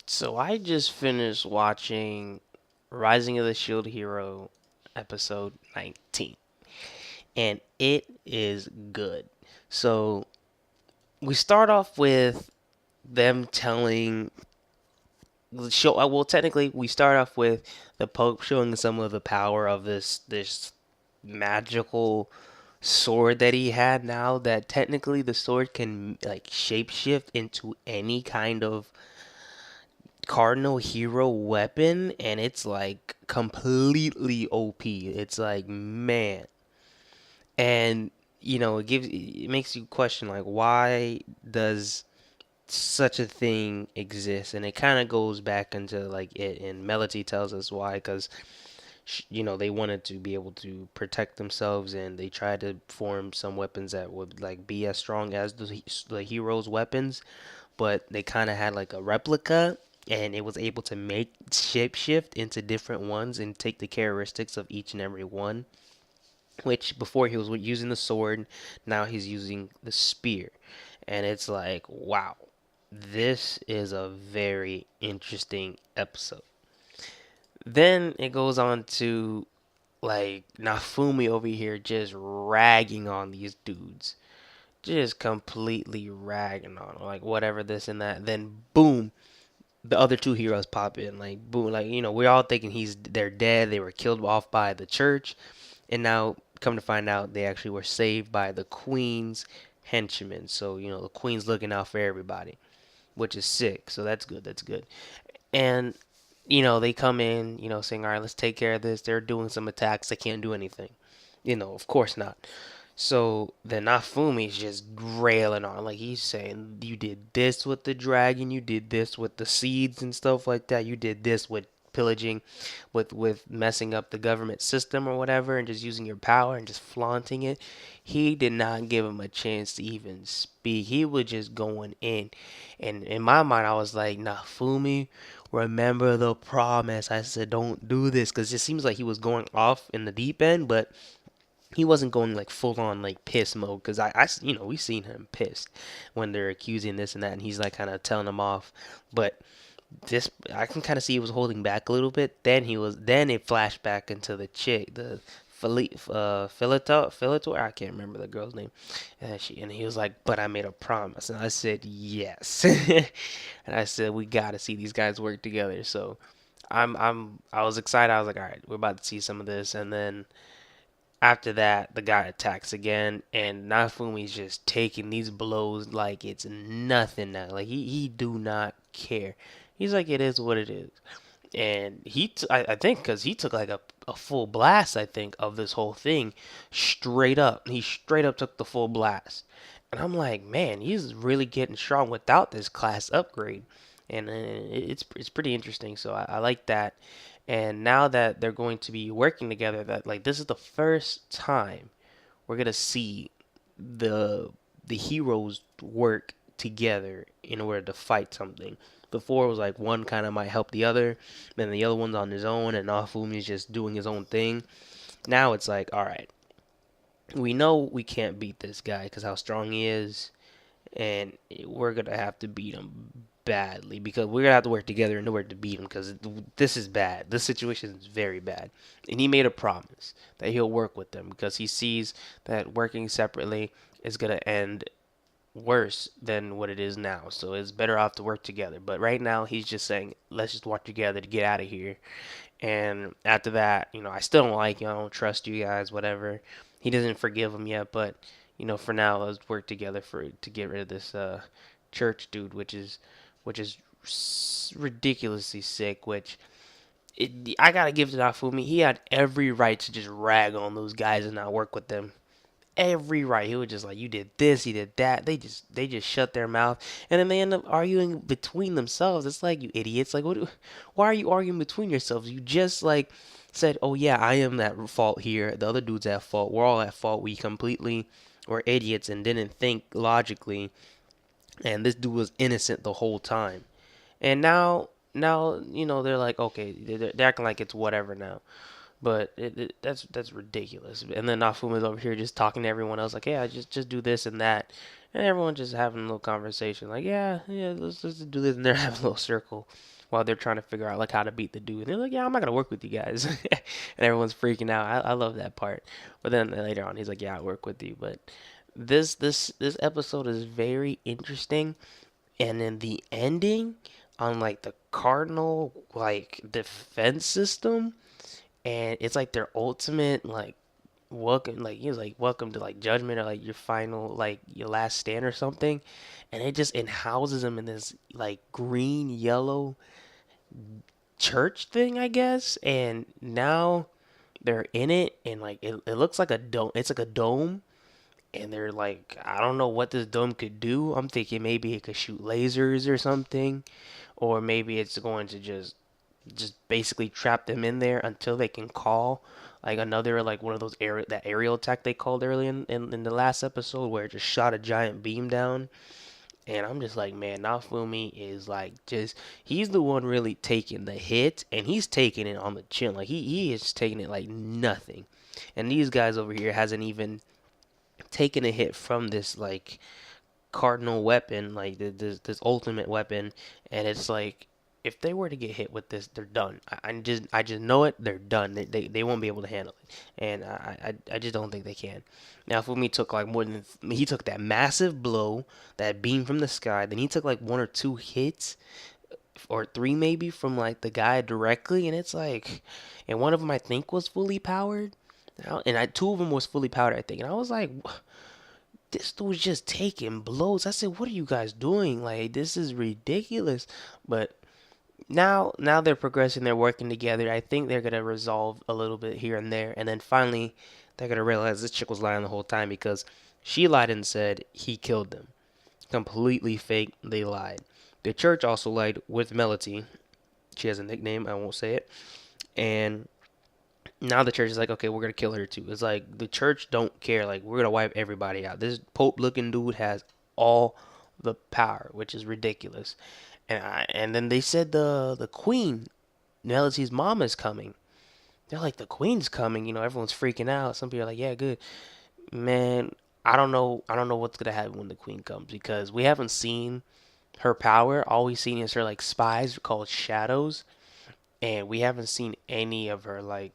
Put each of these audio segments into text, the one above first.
So I just finished watching Rising of the Shield Hero episode 19, and it is good. So we start off with them telling show well technically we start off with the Pope showing some of the power of this magical sword that he had now that technically the sword can like shapeshift into any kind of cardinal hero weapon, and it's like completely OP. It's like, man. And it makes you question like why does such a thing exist? And it kind of goes back into like it, and Melody tells us why, because they wanted to be able to protect themselves, and they tried to form some weapons that would like be as strong as the heroes' weapons, but they kind of had like a replica, and it was able to make shapeshift into different ones and take the characteristics of each and every one. Which before he was using the sword, now he's using the spear, and it's like, wow, this is a very interesting episode. Then it goes on to like Nafumi over here just ragging on these dudes, just completely ragging on them, like whatever this and that. Then boom, the other two heroes pop in, like boom, like we're all thinking they're dead, they were killed off by the church, and now come to find out they actually were saved by the queen's henchmen. So the queen's looking out for everybody, which is sick. So that's good. That's good. And they come in, saying, all right, let's take care of this. They're doing some attacks. They can't do anything. Of course not. So then Nafumi's just railing on, like he's saying, you did this with the dragon, you did this with the seeds and stuff like that, you did this with pillaging, with messing up the government system or whatever, and just using your power and just flaunting it. He did not give him a chance to even speak. He was just going in, and in my mind, I was like, Nafumi, remember the promise. I said, don't do this, because it seems like he was going off in the deep end, but he wasn't going like full on like piss mode, because we seen him pissed when they're accusing this and that, and he's like kind of telling them off. But this, I can kind of see he was holding back a little bit. Then it flashed back into the chick, the Philator, I can't remember the girl's name, and he was like, but I made a promise, and I said yes, and I said we gotta see these guys work together. So I was excited. I was like, all right, we're about to see some of this, and then after that, the guy attacks again, and Nafumi's just taking these blows like it's nothing now. Like he do not care. He's like, it is what it is. And I think because he took like a full blast, I think, of this whole thing straight up. He straight up took the full blast. And I'm like, man, he's really getting strong without this class upgrade. And it's pretty interesting. So I like that. And now that they're going to be working together, that like this is the first time we're gonna see the the heroes work together in order to fight something. Before it was like one kind of might help the other, then the other one's on his own, and Nafumi's just doing his own thing. Now it's like, all right, we know we can't beat this guy because how strong he is, and we're gonna have to beat him badly because we're gonna have to work together in order to beat him because this is bad. This situation is very bad, and he made a promise that he'll work with them because he sees that working separately is gonna end worse than what it is now. So it's better off to work together. But right now he's just saying, let's just work together to get out of here. And after that, I still don't like you. I don't trust you guys. Whatever. He doesn't forgive him yet, but for now, let's work together to get rid of this church dude, which is ridiculously sick. I gotta give to Nafumi. He had every right to just rag on those guys and not work with them. Every right. He was just like, you did this, you did that. They just shut their mouth, and then they end up arguing between themselves. It's like, you idiots. Like, why are you arguing between yourselves? You just like said, oh yeah, I am at fault here. The other dude's at fault. We're all at fault. We completely were idiots and didn't think logically, and this dude was innocent the whole time. And now they're like, okay, they're acting like it's whatever now. But that's ridiculous. And then Nafuma's over here just talking to everyone else like, yeah, just do this and that, and everyone just having a little conversation like, yeah, let's do this, and they're having a little circle. while they're trying to figure out like how to beat the dude. And they're like, yeah, I'm not gonna work with you guys, and everyone's freaking out. I love that part. But then later on, he's like, yeah, I'll work with you. But this episode is very interesting, and then the ending on like the Cardinal like defense system, and it's like their ultimate like welcome, like he was like welcome to like judgment, or like your final like your last stand or something, and it houses him in this like green yellow church thing, I guess. And now they're in it, and like it looks like a dome. It's like a dome, and they're like, I don't know what this dome could do. I'm thinking maybe it could shoot lasers or something, or maybe it's going to just basically trap them in there until they can call like another like one of those aerial attack they called early in the last episode, where it just shot a giant beam down. And I'm just like, man, Nafumi is like just he's the one really taking the hit, and he's taking it on the chin. Like he is taking it like nothing. And these guys over here hasn't even taken a hit from this like cardinal weapon, like this ultimate weapon. And it's like if they were to get hit with this, they're done. I just know it. They're done. They won't be able to handle it, and I just don't think they can. Now, Fumi took like more than he took that massive blow, that beam from the sky. Then he took like one or two hits, or three maybe, from like the guy directly, and it's like, and one of them I think was fully powered. And two of them was fully powered, I think. And I was like, this dude's just taking blows. I said, what are you guys doing? Like, this is ridiculous. But now they're progressing, they're working together. I think they're gonna resolve a little bit here and there, and then finally they're gonna realize this chick was lying the whole time, because she lied and said he killed them. Completely fake. They lied. The church also lied with Melody. She has a nickname, I won't say it. And now the church is like, okay, we're gonna kill her too. It's like the church don't care. Like, we're gonna wipe everybody out. This Pope looking dude has all the power, which is ridiculous. And then they said the queen, Melody's mom, is coming. They're like, the queen's coming. Everyone's freaking out. Some people are like, yeah, good. Man, I don't know what's gonna happen when the queen comes, because we haven't seen her power. All we've seen is her like spies called shadows, and we haven't seen any of her like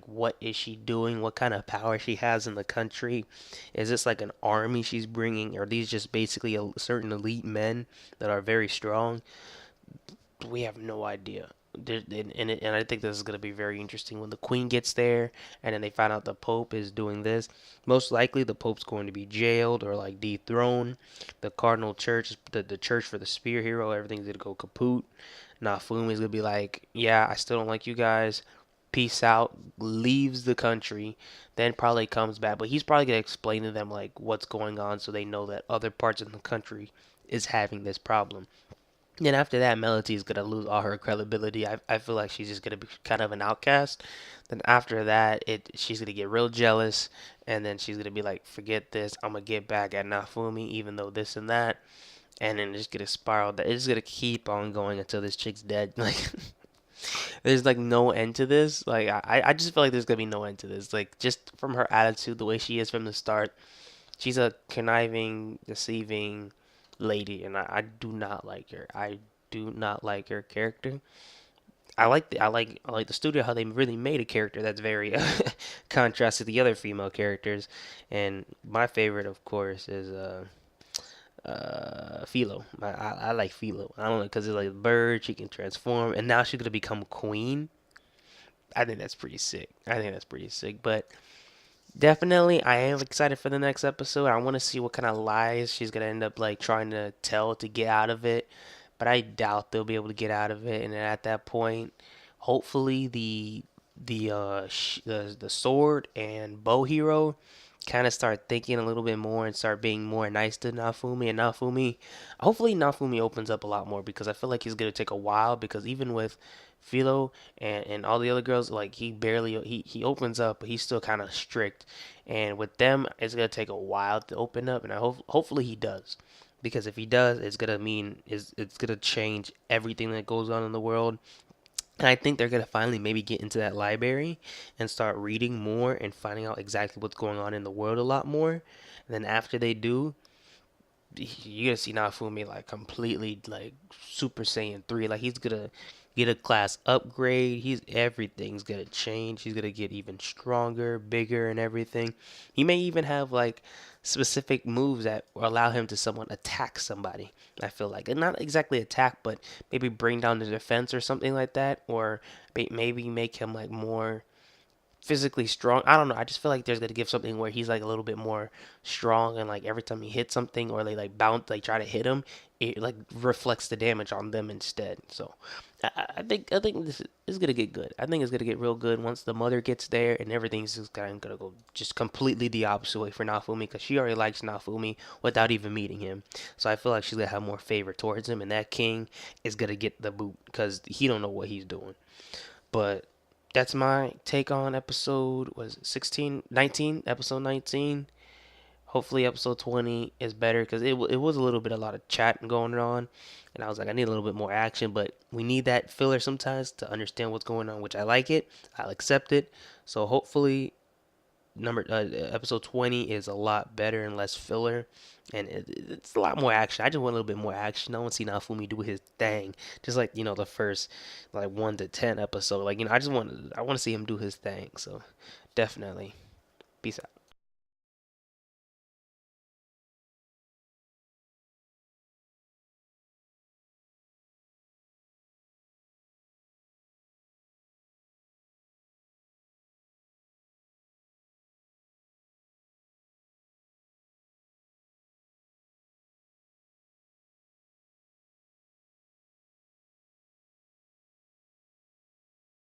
what is she doing, what kind of power she has in the country. Is this like an army she's bringing, or are these just basically a certain elite men that are very strong? We have no idea. And I think this is going to be very interesting when the queen gets there, and then they find out the pope is doing this. Most likely the pope's going to be jailed or like dethroned. The cardinal church, the church for the spear hero, everything's going to go kaput. Nafumi's going to be like, yeah, I still don't like you guys, peace out, leaves the country, then probably comes back. But he's probably going to explain to them like what's going on, so they know that other parts of the country is having this problem. Then after that, Melody is gonna lose all her credibility. I feel like she's just gonna be kind of an outcast. Then after that, she's gonna get real jealous, and then she's gonna be like, "Forget this. I'm gonna get back at Nafumi, even though this and that." And then it's gonna spiral. It's gonna keep on going until this chick's dead. Like, there's like no end to this. Like, I just feel like there's gonna be no end to this. Like, just from her attitude, the way she is from the start, she's a conniving, deceiving lady, and I do not like her. I do not like her character. I like the studio how they really made a character that's very contrast to the other female characters. And my favorite, of course, is Philo. I like Philo. I don't know, because it's like a bird. She can transform, and now she's gonna become queen. I think that's pretty sick. But definitely, I am excited for the next episode. I want to see what kind of lies she's gonna end up like trying to tell to get out of it. But I doubt they'll be able to get out of it. And then at that point, hopefully the sword and bow hero kind of start thinking a little bit more and start being more nice to Nafumi. And hopefully Nafumi opens up a lot more, because I feel like he's gonna take a while, because even with Philo and all the other girls, like he opens up, but he's still kind of strict. And with them, it's gonna take a while to open up, and hopefully he does, because if he does, it's gonna mean it's gonna change everything that goes on in the world. And I think they're gonna finally maybe get into that library and start reading more and finding out exactly what's going on in the world a lot more. And then after they do, you're gonna see Nafumi like completely like Super Saiyan 3. Like he's gonna get a class upgrade. He's everything's gonna change. He's gonna get even stronger, bigger, and everything. He may even have like specific moves that allow him to someone attack somebody. I feel like, and not exactly attack, but maybe bring down the defense or something like that, or maybe make him like more physically strong. I don't know. I just feel like there's gonna give something where he's like a little bit more strong, and like every time he hits something or they like bounce, like try to hit him, it like reflects the damage on them instead. So I think this is gonna get good. I think it's gonna get real good once the mother gets there, and everything's just kind of gonna go just completely the opposite way for Nafumi because she already likes Nafumi without even meeting him. So I feel like she's gonna have more favor towards him, and that king is gonna get the boot because he don't know what he's doing. But that's my take on episode was 16, 19, episode 19. Hopefully episode 20 is better because it was a little bit a lot of chatting going on, and I was like I need a little bit more action, but we need that filler sometimes to understand what's going on, which I like it. I'll accept it. So hopefully episode 20 is a lot better and less filler, and it's a lot more action. I just want a little bit more action. I want to see Nafumi do his thing, just like the first like 1 to 10 episode. Like I want to see him do his thing. So definitely, peace out.